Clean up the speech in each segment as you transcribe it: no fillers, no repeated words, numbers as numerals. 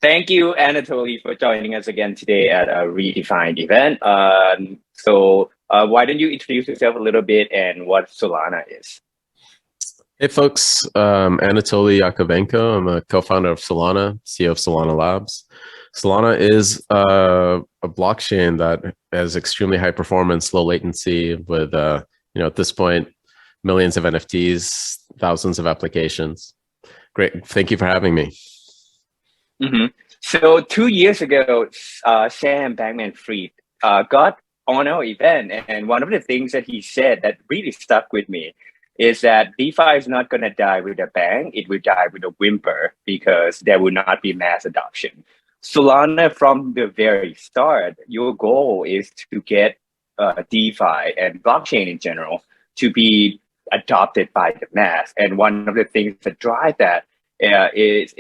Thank you, Anatoly, for joining us again today at a REDeFiNE event. Why don't you introduce yourself a little bit and what Solana is? Hey folks, Anatoly Yakovenko. I'm a co-founder of Solana, CEO of Solana Labs. Solana is a blockchain that has extremely high performance, low latency with, at this point, millions of NFTs, thousands of applications. Great. Thank you for having me. Mm-hmm. So 2 years ago, Sam Bankman-Fried got on our event, and one of the things that he said that really stuck with me is that DeFi is not going to die with a bang; it will die with a whimper because there will not be mass adoption. Solana, from the very start, your goal is to get DeFi and blockchain in general to be adopted by the mass, and one of the things that drive that is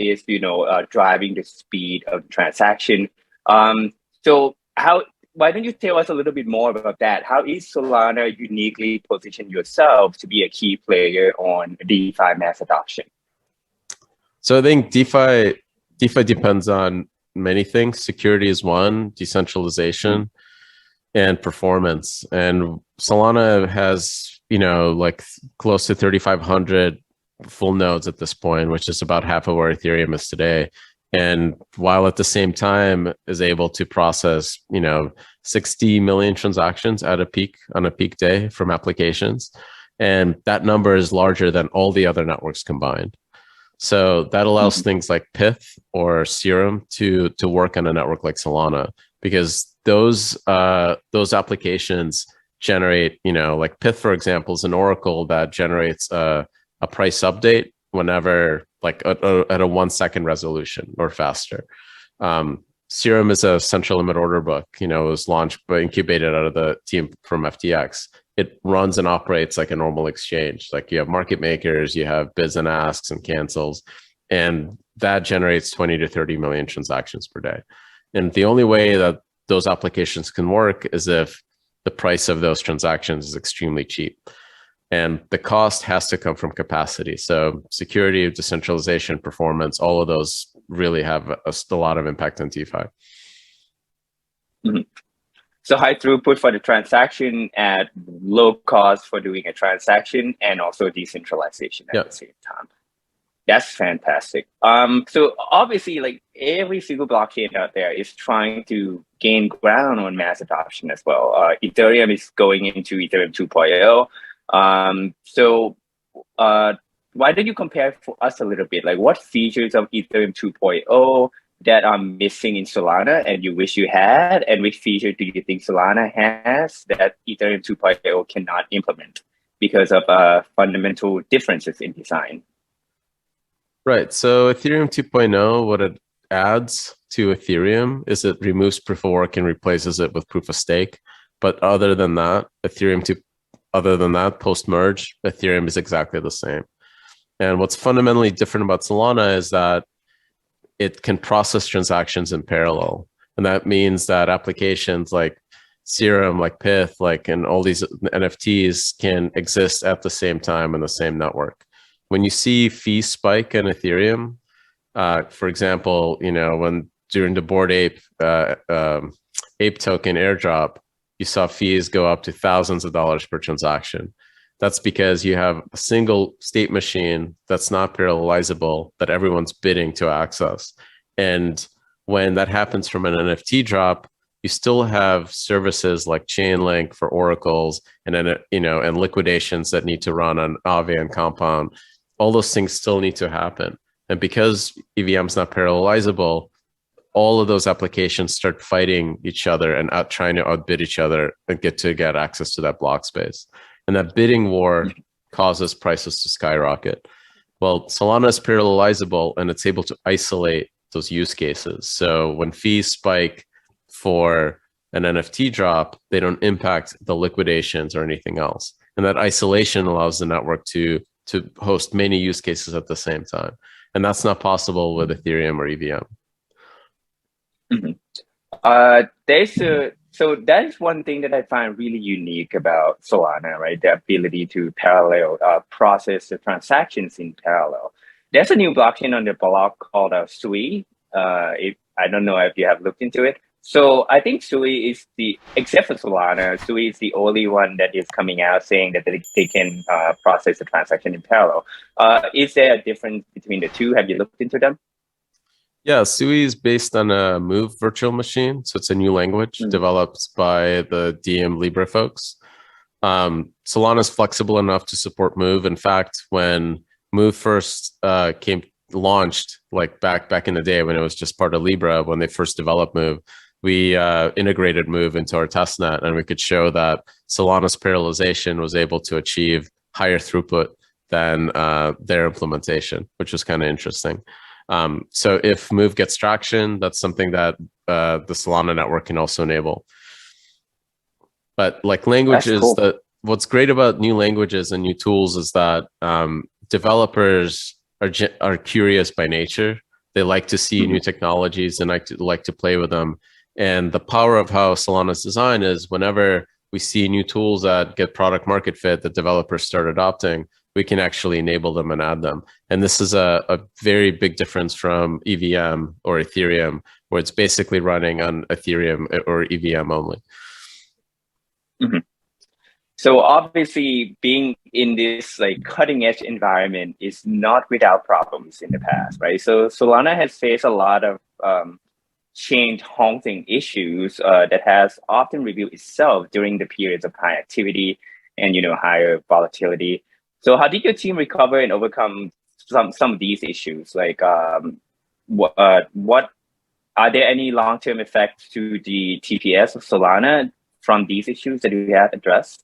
driving the speed of the transaction. So how why don't you tell us a little bit more about that? How is Solana uniquely positioned yourself to be a key player on DeFi mass adoption? So I think DeFi depends on many things. Security is one, decentralization, and performance. And Solana has, like close to 3,500 full nodes at this point, which is about half of where Ethereum is today. And while at the same time is able to process, 60 million transactions at a peak on a peak day from applications. And that number is larger than all the other networks combined. So that allows things like Pyth or Serum to work on a network like Solana, because those applications generate, like Pyth, for example, is an oracle that generates a price update whenever, like at a 1 second resolution or faster. Serum is a central limit order book. It was launched but incubated out of the team from FTX. It runs and operates like a normal exchange. Like you have market makers, you have bids and asks and cancels, and that generates 20 to 30 million transactions per day. And the only way that those applications can work is if the price of those transactions is extremely cheap. And the cost has to come from capacity. So security, decentralization, performance, all of those really have a lot of impact on DeFi. Mm-hmm. So high throughput for the transaction at low cost for doing a transaction, and also decentralization at the same time. That's fantastic. So obviously, like every single blockchain out there is trying to gain ground on mass adoption as well. Ethereum is going into Ethereum 2.0. Why don't you compare for us a little bit? Like what features of Ethereum 2.0 that are missing in Solana and you wish you had, and which feature do you think Solana has that Ethereum 2.0 cannot implement because of fundamental differences in design? Right. So Ethereum 2.0, what it adds to Ethereum is it removes proof of work and replaces it with proof of stake. But other than that, post-merge, Ethereum is exactly the same. And what's fundamentally different about Solana is that it can process transactions in parallel. And that means that applications like Serum, like Pyth, and all these NFTs can exist at the same time in the same network. When you see fees spike in Ethereum, for example, when during the Bored Ape token airdrop, you saw fees go up to thousands of dollars per transaction. That's because you have a single state machine that's not parallelizable that everyone's bidding to access. And when that happens from an NFT drop, you still have services like Chainlink for oracles and and liquidations that need to run on Aave and Compound. All those things still need to happen. And because EVM is not parallelizable, all of those applications start fighting each other and trying to outbid each other and get access to that block space. And that bidding war causes prices to skyrocket. Well, Solana is parallelizable and it's able to isolate those use cases. So when fees spike for an NFT drop, they don't impact the liquidations or anything else. And that isolation allows the network to host many use cases at the same time. And that's not possible with Ethereum or EVM. Mm-hmm. So that is one thing that I find really unique about Solana, right? The ability to process the transactions in parallel. There's a new blockchain on the block called Sui. If I don't know if you have looked into it. So I think Sui is except for Solana, Sui is the only one that is coming out saying that they can process the transaction in parallel. Is there a difference between the two? Have you looked into them? Yeah, Sui is based on a Move virtual machine. So it's a new language developed by the DM Libre folks. Solana is flexible enough to support Move. In fact, when Move first launched, like back in the day when it was just part of Libra, when they first developed Move, we integrated Move into our testnet, and we could show that Solana's parallelization was able to achieve higher throughput than their implementation, which was kind of interesting. So if Move gets traction, that's something that the Solana network can also enable. But like languages, cool. What's great about new languages and new tools is that developers are curious by nature. They like to see new technologies and like to play with them. And the power of how Solana's design is whenever we see new tools that get product market fit that developers start adopting, we can actually enable them and add them. And this is a very big difference from EVM or Ethereum, where it's basically running on Ethereum or EVM only. So obviously being in this like cutting edge environment is not without problems in the past, right? So Solana has faced a lot of change haunting issues that has often revealed itself during the periods of high activity and higher volatility. So how did your team recover and overcome some of these issues? Like what are there any long-term effects to the TPS of Solana from these issues that we have addressed?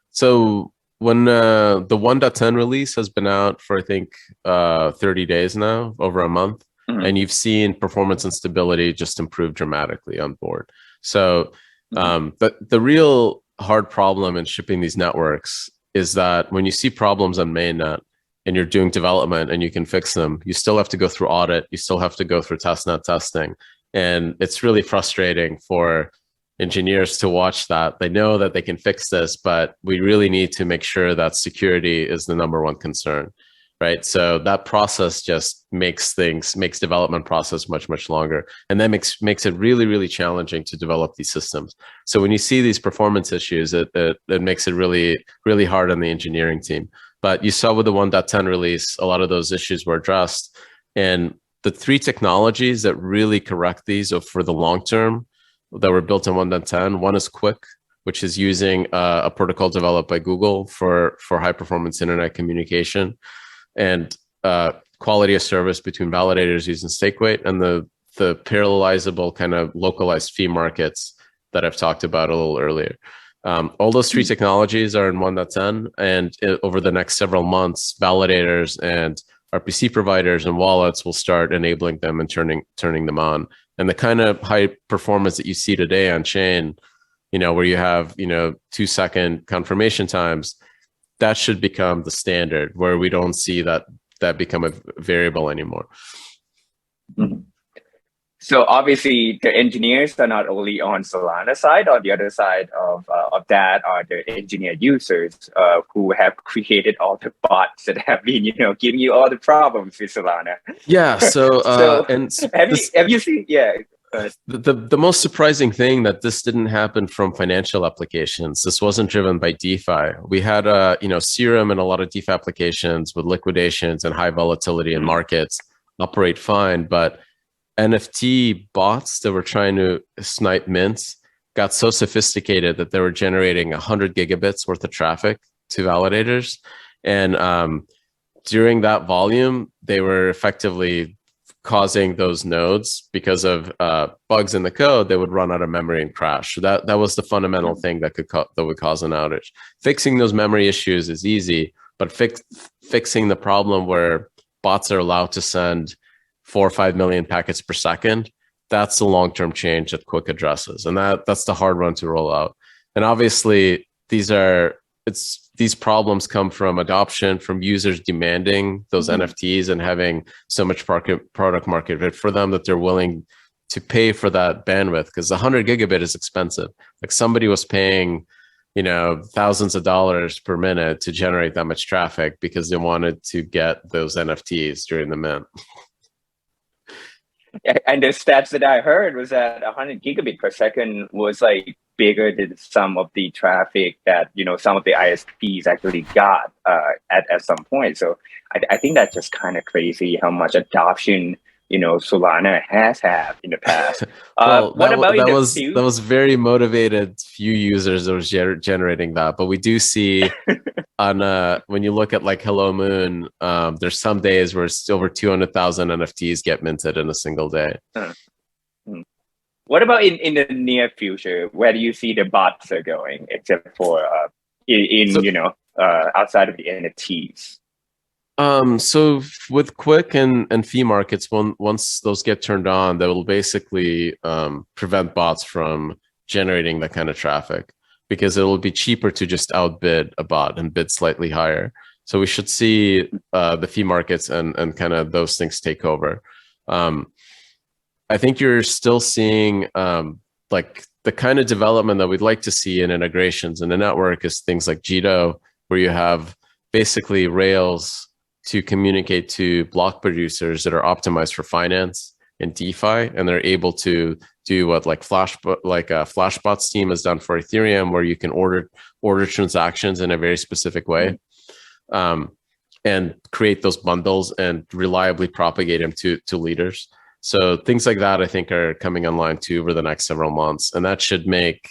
So when the 1.10 release has been out for, I think, 30 days now, over a month, and you've seen performance and stability just improve dramatically on board. So the real hard problem in shipping these networks is that when you see problems on mainnet and you're doing development and you can fix them, you still have to go through audit, you still have to go through testnet testing. And it's really frustrating for engineers to watch that. They know that they can fix this, but we really need to make sure that security is the number one concern, right? So that process just makes development process much longer, and that makes it really challenging to develop these systems. So when you see these performance issues, it makes it really hard on the engineering team. But you saw with the 1.10 release, a lot of those issues were addressed, and the three technologies that really correct these for the long term that were built in 1.10. One is Quick, which is using a protocol developed by Google for high performance internet communication, and quality of service between validators using stake weight, and the parallelizable kind of localized fee markets that I've talked about a little earlier. All those three technologies are in 1.10, and over the next several months, validators and RPC providers and wallets will start enabling them and turning them on. And the kind of high performance that you see today on chain, where you have 2-second confirmation times, that should become the standard, where we don't see that become a variable anymore. So obviously the engineers are not only on Solana side. On the other side of that are the engineer users who have created all the bots that have been giving you all the problems with Solana. Yeah. So have you seen? Yeah. The most surprising thing that this didn't happen from financial applications. This wasn't driven by DeFi. We had Serum and a lot of DeFi applications with liquidations and high volatility in markets operate fine, but NFT bots that were trying to snipe mints got so sophisticated that they were generating 100 gigabits worth of traffic to validators. And during that volume, they were effectively causing those nodes, because of bugs in the code, they would run out of memory and crash. So that was the fundamental thing that would cause an outage. Fixing those memory issues is easy, but fixing the problem where bots are allowed to send 4 or 5 million packets per second, that's the long-term change that Quick addresses. And that's the hard one to roll out. And obviously these problems come from adoption, from users demanding those NFTs and having so much product market fit for them that they're willing to pay for that bandwidth, because 100 gigabit is expensive. Like somebody was paying, thousands of dollars per minute to generate that much traffic because they wanted to get those NFTs during the mint. And the stats that I heard was that 100 gigabit per second was like bigger than some of the traffic that some of the ISPs actually got at some point. So I think that's just kind of crazy how much adoption Solana has had in the past. Well, What about in that the that future? was very motivated few users that was generating that. But we do see on when you look at like Hello Moon, there's some days where it's over 200,000 NFTs get minted in a single day. Hmm. What about in the near future? Where do you see the bots are going, except for So, outside of the NFTs? so with Quick and fee markets, once those get turned on, that will basically prevent bots from generating that kind of traffic because it will be cheaper to just outbid a bot and bid slightly higher. So we should see the fee markets and kind of those things take over. I think you're still seeing like the kind of development that we'd like to see in integrations in the network is things like Jito, where you have basically Rails to communicate to block producers that are optimized for finance and DeFi, and they're able to do what Flashbot's team has done for Ethereum, where you can order transactions in a very specific way, and create those bundles and reliably propagate them to leaders. So things like that, I think, are coming online too over the next several months, and that should make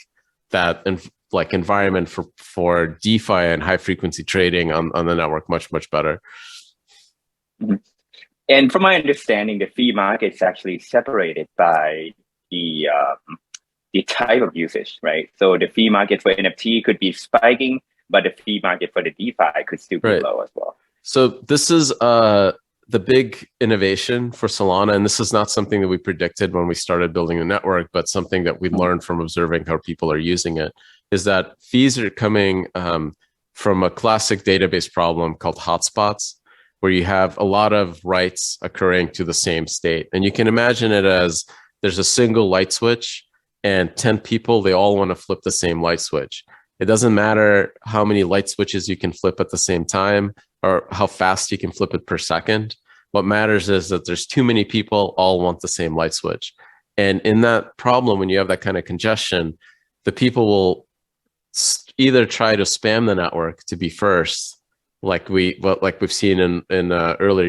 that environment for DeFi and high frequency trading on the network much better. Mm-hmm. And from my understanding, the fee market is actually separated by the type of usage, right? So the fee market for NFT could be spiking, but the fee market for the DeFi could still be low as well. So this is the big innovation for Solana, and this is not something that we predicted when we started building the network, but something that we learned from observing how people are using it, is that fees are coming from a classic database problem called hotspots, where you have a lot of writes occurring to the same state. And you can imagine it as there's a single light switch and 10 people, they all want to flip the same light switch. It doesn't matter how many light switches you can flip at the same time or how fast you can flip it per second. What matters is that there's too many people all want the same light switch. And in that problem, when you have that kind of congestion, the people will either try to spam the network to be first, like we've seen in earlier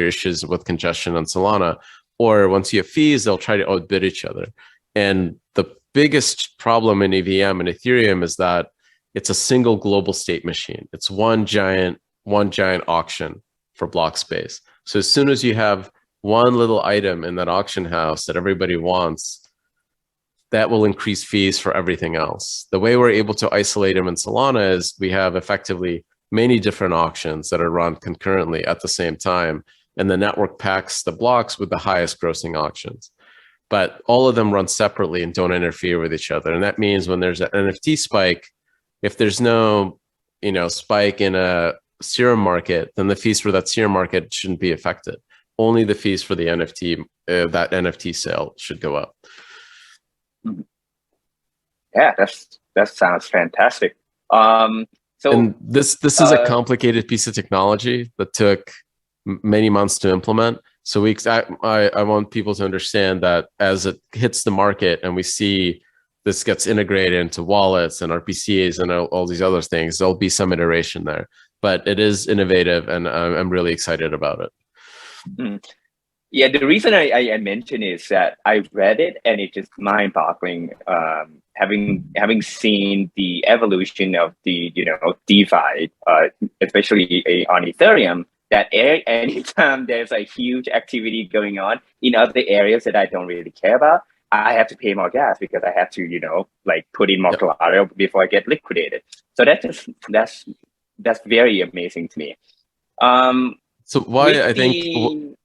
issues with congestion on Solana, or once you have fees, they'll try to outbid each other. And the biggest problem in EVM and Ethereum is that it's a single global state machine. It's one giant auction for block space. So as soon as you have one little item in that auction house that everybody wants, that will increase fees for everything else. The way we're able to isolate them in Solana is we have effectively many different auctions that are run concurrently at the same time, and the network packs the blocks with the highest grossing auctions. But all of them run separately and don't interfere with each other. And that means when there's an NFT spike, if there's no spike in a serum market, then the fees for that serum market shouldn't be affected. Only the fees for the NFT, that NFT sale should go up. Yeah, that sounds fantastic. And this is a complicated piece of technology that took many months to implement. So I want people to understand that as it hits the market and we see this gets integrated into wallets and RPCs and all these other things, there'll be some iteration there. But it is innovative, and I'm really excited about it. Mm-hmm. Yeah, the reason I mentioned is that I read it and it's just mind-boggling. Having seen the evolution of the DeFi, especially on Ethereum, that anytime there's a huge activity going on in other areas that I don't really care about, I have to pay more gas because I have to put in more collateral before I get liquidated. So that's very amazing to me. So why I think.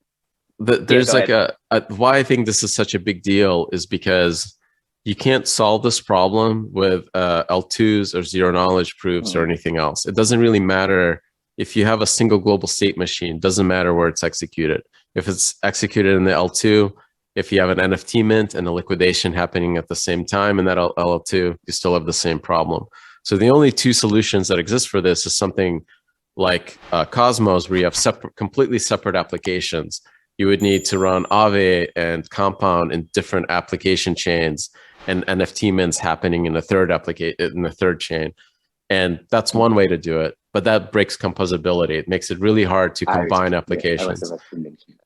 There's why I think this is such a big deal is because you can't solve this problem with L2s or zero knowledge proofs or anything else. It doesn't really matter if you have a single global state machine. It doesn't matter where it's executed. If it's executed in the L2, if you have an NFT mint and a liquidation happening at the same time in that L2, you still have the same problem. So the only two solutions that exist for this is something like Cosmos, where you have completely separate applications you would need to run Aave and Compound in different application chains, and NFT mints happening in the third chain. And that's one way to do it, but that breaks composability. It makes it really hard to combine applications.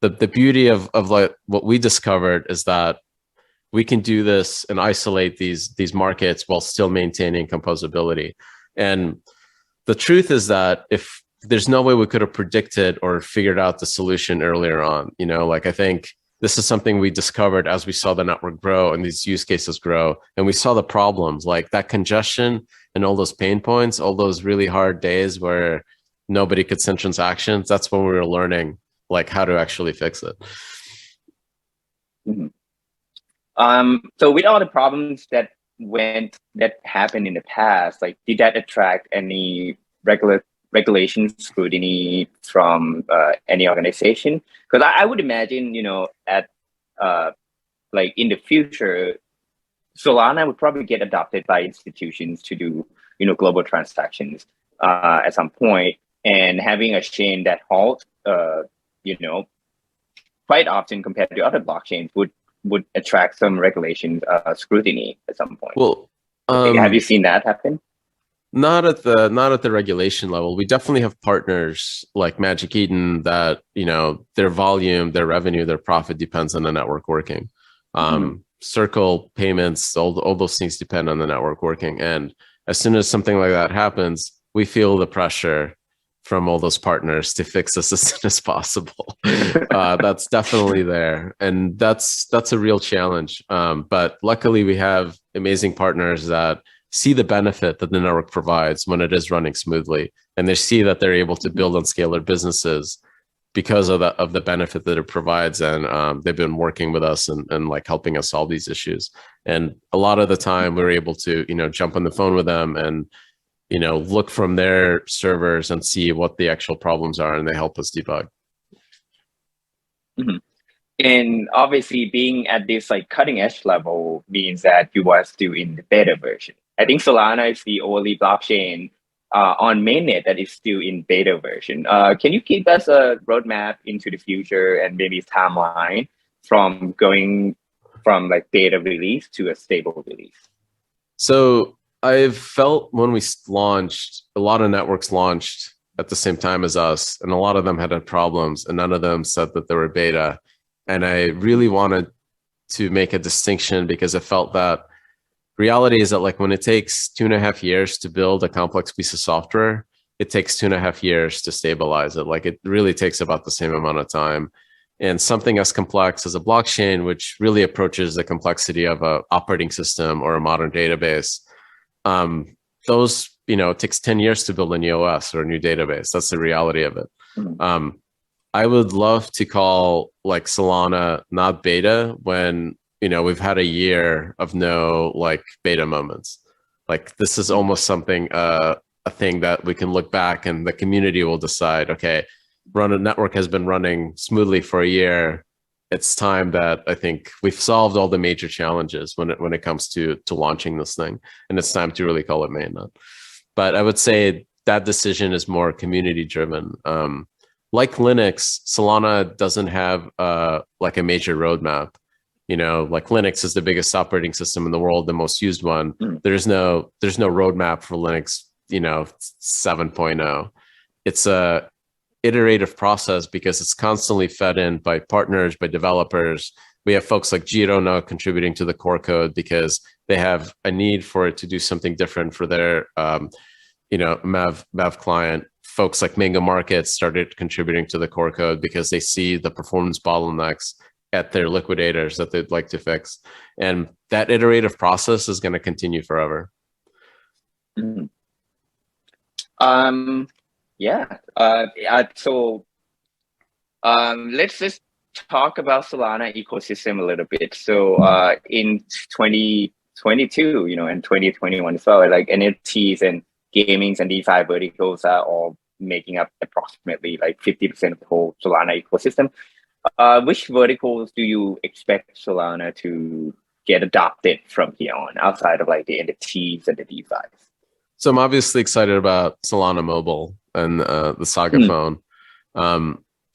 The beauty of like what we discovered is that we can do this and isolate these markets while still maintaining composability. And the truth is that if there's no way we could have predicted or figured out the solution earlier on, like I think this is something we discovered as we saw the network grow and these use cases grow, and we saw the problems like that congestion and all those pain points, all those really hard days where nobody could send transactions. That's when we were learning like how to actually fix it. So with all the problems that happened in the past, like did that attract any regulation scrutiny from any organization? Because I would imagine, at like in the future, Solana would probably get adopted by institutions to do, global transactions at some point, and having a chain that halts, quite often compared to other blockchains would attract some regulation scrutiny at some point. Well, have you seen that happen? Not at the regulation level. We definitely have partners like Magic Eden that, their volume, their revenue, their profit depends on the network working. Circle payments, all those things depend on the network working. And as soon as something like that happens, we feel the pressure from all those partners to fix this as soon as possible. That's definitely there. And that's a real challenge. But luckily we have amazing partners that see the benefit that the network provides when it is running smoothly. And they see that they're able to build and scale their businesses because of the benefit that it provides. And they've been working with us and like helping us solve these issues. And a lot of the time we're able to, jump on the phone with them and, look from their servers and see what the actual problems are, and they help us debug. And obviously being at this like cutting edge level means that you are still in the beta version. I think Solana is the only blockchain on mainnet that is still in beta version. Can you give us a roadmap into the future and maybe timeline from going from like beta release to a stable release? So I've felt when we launched, a lot of networks launched at the same time as us, and a lot of them had problems, and none of them said that they were beta. And I really wanted to make a distinction because I felt that reality is that like when it takes 2.5 years to build a complex piece of software, it takes 2.5 years to stabilize it. Like it really takes about the same amount of time. And something as complex as a blockchain, which really approaches the complexity of an operating system or a modern database, those, it takes 10 years to build a new OS or a new database. That's the reality of it. I would love to call like Solana not beta when, we've had a year of no like beta moments. Like this is almost something, a thing that we can look back and the community will decide, okay, a network has been running smoothly for a year. It's time that I think we've solved all the major challenges when it comes to launching this thing, and it's time to really call it mainnet. But I would say that decision is more community driven. Like Linux, Solana doesn't have like a major roadmap. Like Linux is the biggest operating system in the world, the most used one. There's no roadmap for Linux, 7.0. It's a iterative process because it's constantly fed in by partners, by developers. We have folks like Jiro now contributing to the core code because they have a need for it to do something different for their, Mav client. Folks like Mango Market started contributing to the core code because they see the performance bottlenecks at their liquidators that they'd like to fix. And that iterative process is going to continue forever. Yeah. So let's just talk about Solana ecosystem a little bit. So in 2022, and 2021 as well, like NFTs and gamings and DeFi verticals are all making up approximately like 50% of the whole Solana ecosystem. Which verticals do you expect Solana to get adopted from here on, outside of like the NFTs and the DeFi? So I'm obviously excited about Solana Mobile and the Saga phone.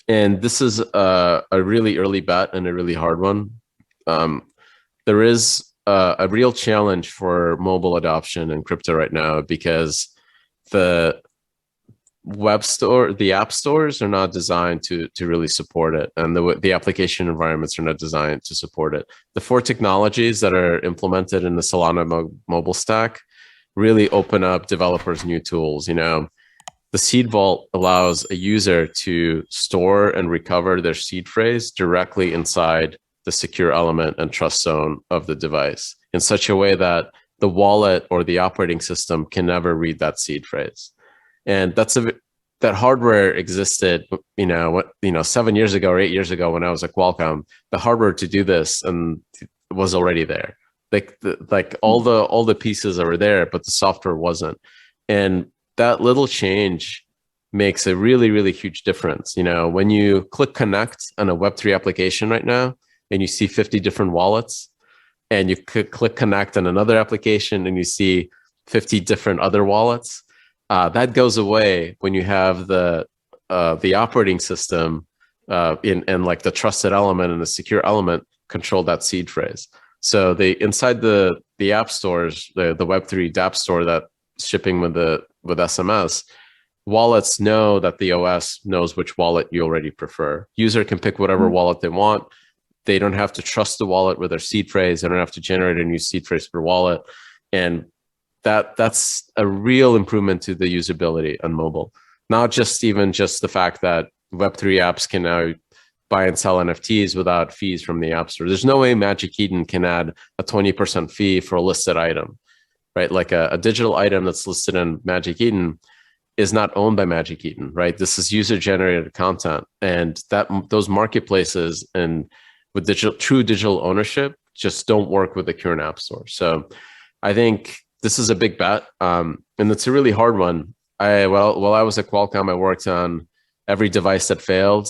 And this is a really early bet and a really hard one. There is a real challenge for mobile adoption in crypto right now because the the app stores are not designed to really support it, and the application environments are not designed to support it. The four technologies that are implemented in the Solana mobile stack really open up developers new tools. You know, the seed vault allows a user to store and recover their seed phrase directly inside the secure element and trust zone of the device in such a way that the wallet or the operating system can never read that seed phrase. And that hardware existed, 7 years ago or 8 years ago when I was at Qualcomm. The hardware to do this and was already there. Like all the pieces are there, but the software wasn't. And that little change makes a really, really huge difference. You know, when you click connect on a Web3 application right now, and you see 50 different wallets, and you click connect on another application and you see 50 different other wallets, that goes away when you have the operating system and like the trusted element and the secure element control that seed phrase. So inside the app stores, the Web3 dApp store that's shipping with SMS, wallets know that the OS knows which wallet you already prefer. User can pick whatever wallet they want. They don't have to trust the wallet with their seed phrase. They don't have to generate a new seed phrase per wallet. And that's a real improvement to the usability on mobile. Not just the fact that Web3 apps can now buy and sell NFTs without fees from the App Store. There's no way Magic Eden can add a 20% fee for a listed item, right? Like a digital item that's listed in Magic Eden is not owned by Magic Eden, right? This is user-generated content, and those marketplaces and with true digital ownership just don't work with the current App Store. So I think this is a big bet, and it's a really hard one. While I was at Qualcomm, I worked on every device that failed: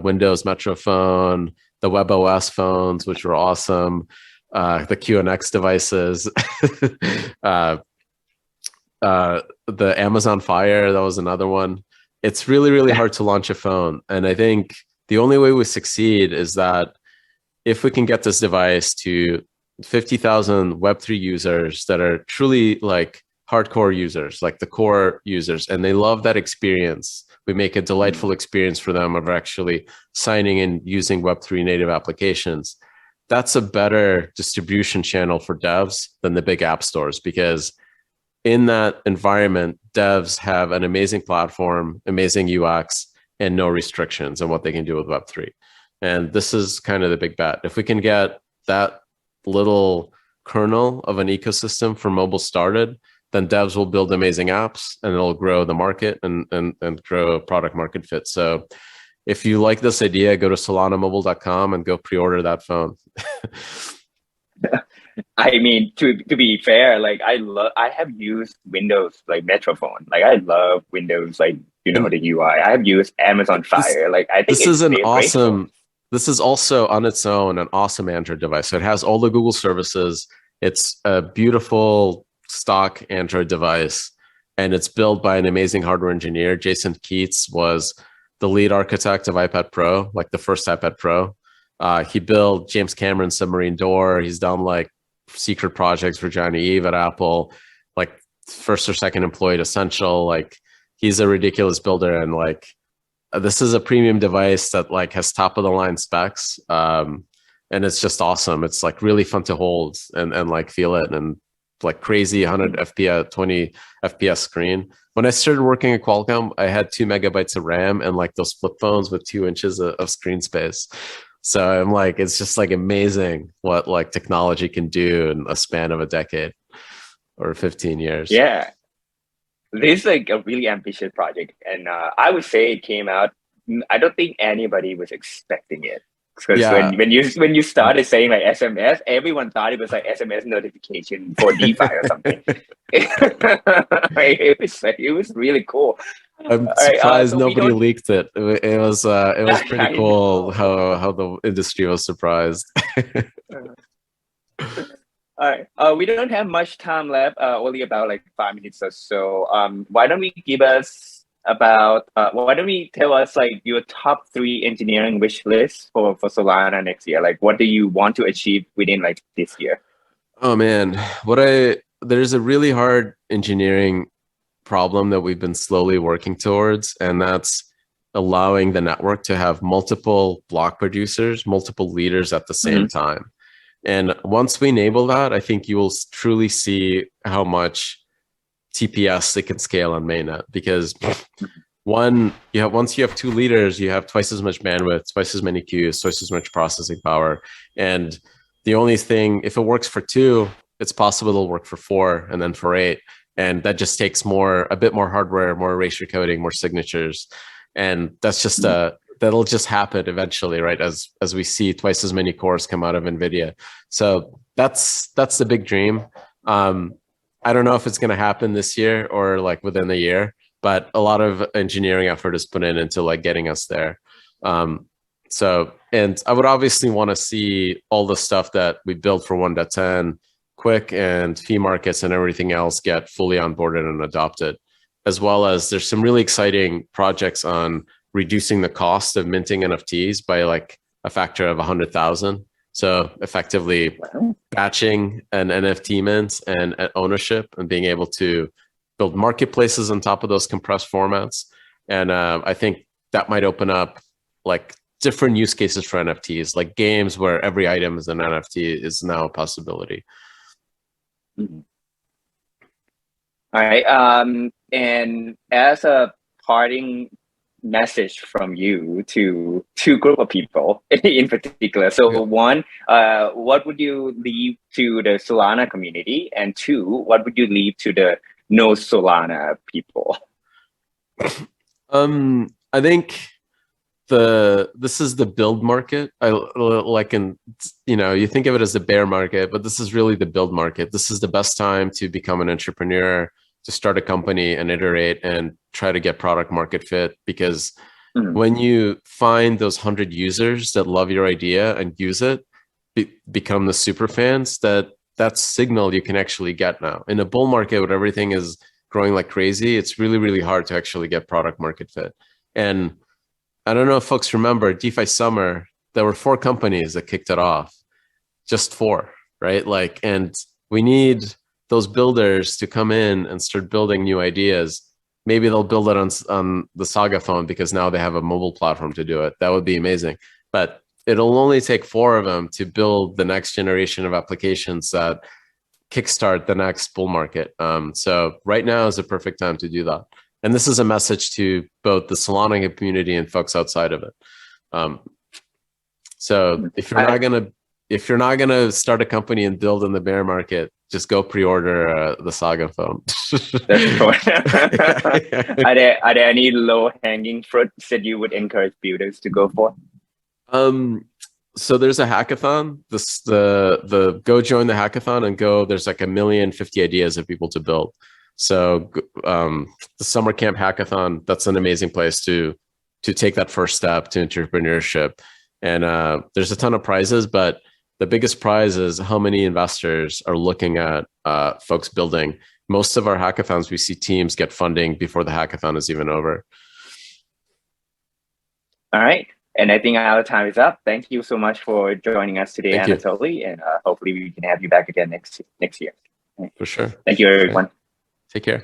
Windows Metro phone, the WebOS phones, which were awesome, the QNX devices, the Amazon Fire, that was another one. It's really, really hard to launch a phone, and I think the only way we succeed is that if we can get this device to 50,000 Web3 users that are truly like hardcore users, like the core users, and they love that experience. We make a delightful experience for them of actually signing and using Web3 native applications. That's a better distribution channel for devs than the big app stores, because in that environment, devs have an amazing platform, amazing UX, and no restrictions on what they can do with Web3. And this is kind of the big bet. If we can get that little kernel of an ecosystem for mobile started, then devs will build amazing apps and it'll grow the market and grow product market fit. So if you like this idea, go to solanamobile.com and go pre-order that phone. I mean, to be fair, like I have used Windows like Metro phone. Like I love Windows, like the UI. I have used Amazon Fire. Like I think this is also on its own an awesome Android device. So it has all the Google services. It's a beautiful stock Android device, and it's built by an amazing hardware engineer. Jason Keats was the lead architect of iPad Pro, like the first iPad Pro. He built James Cameron's submarine door. He's done like secret projects for Johnny Ive at Apple, like first or second employee at Essential. Like he's a ridiculous builder, and like this is a premium device that like has top of the line specs, and it's just awesome. It's like really fun to hold and like feel it, and like crazy 100 FPS, 20 FPS screen. When I started working at Qualcomm, I had 2 megabytes of RAM and like those flip phones with 2 inches of screen space. So I'm like, it's just like amazing what like technology can do in a span of a decade or 15 years. Yeah, this is like a really ambitious project, and I would say it came out. I don't think anybody was expecting it, because when you started saying like SMS, everyone thought it was like SMS notification for DeFi or something. It was really cool. I'm surprised nobody leaked it. It was pretty cool how the industry was surprised. All right. We don't have much time left. Only about like 5 minutes or so. Why don't we give us about why don't we tell us like your top 3 engineering wish lists for Solana next year? Like, what do you want to achieve within like this year? Oh man, there's a really hard engineering problem that we've been slowly working towards, and that's allowing the network to have multiple block producers, multiple leaders at the same time. And once we enable that, I think you will truly see how much TPS it can scale on mainnet, because once you have 2 leaders, you have twice as much bandwidth, twice as many queues, twice as much processing power. And the only thing, if it works for 2, it's possible it'll work for 4 and then for 8. And that just takes a bit more hardware, more erasure coding, more signatures. And that's just that'll just happen eventually, right? As we see twice as many cores come out of NVIDIA. So that's the big dream. I don't know if it's going to happen this year or like within the year, but a lot of engineering effort is put into like getting us there. And I would obviously want to see all the stuff that we built for 1.10 quick and fee markets and everything else get fully onboarded and adopted, as well as there's some really exciting projects on reducing the cost of minting NFTs by like a factor of 100,000. So effectively batching an NFT mint and ownership and being able to build marketplaces on top of those compressed formats. And I think that might open up like different use cases for NFTs, like games where every item is an NFT is now a possibility. All right. And as a parting message from you to 2 group of people in particular. So 1, what would you leave to the Solana community? And 2, what would you leave to the no Solana people? I think this is the build market. You think of it as the bear market, but this is really the build market. This is the best time to become an entrepreneur, to start a company and iterate and try to get product market fit. Because when you find those 100 users that love your idea and use it, become the super fans, that's signal you can actually get now. In a bull market where everything is growing like crazy, it's really, really hard to actually get product market fit. And I don't know if folks remember DeFi Summer, there were 4 companies that kicked it off, just 4, right? Like, and we need those builders to come in and start building new ideas. Maybe they'll build it on the Saga phone because now they have a mobile platform to do it. That would be amazing. But it'll only take 4 of them to build the next generation of applications that kickstart the next bull market. So right now is the perfect time to do that. And this is a message to both the Solana community and folks outside of it. So if you're not gonna start a company and build in the bear market, just go pre-order the Saga phone. Are there any low-hanging fruits that you would encourage builders to go for? So there's a hackathon. The go join the hackathon and go. There's like 1,050,000 ideas of people to build. So the summer camp hackathon, that's an amazing place to take that first step to entrepreneurship. And there's a ton of prizes, but the biggest prize is how many investors are looking at folks building. Most of our hackathons, we see teams get funding before the hackathon is even over. All right. And I think our time is up. Thank you so much for joining us today, Anatoly. And hopefully we can have you back again next year. For sure. Thank you, everyone. Take care.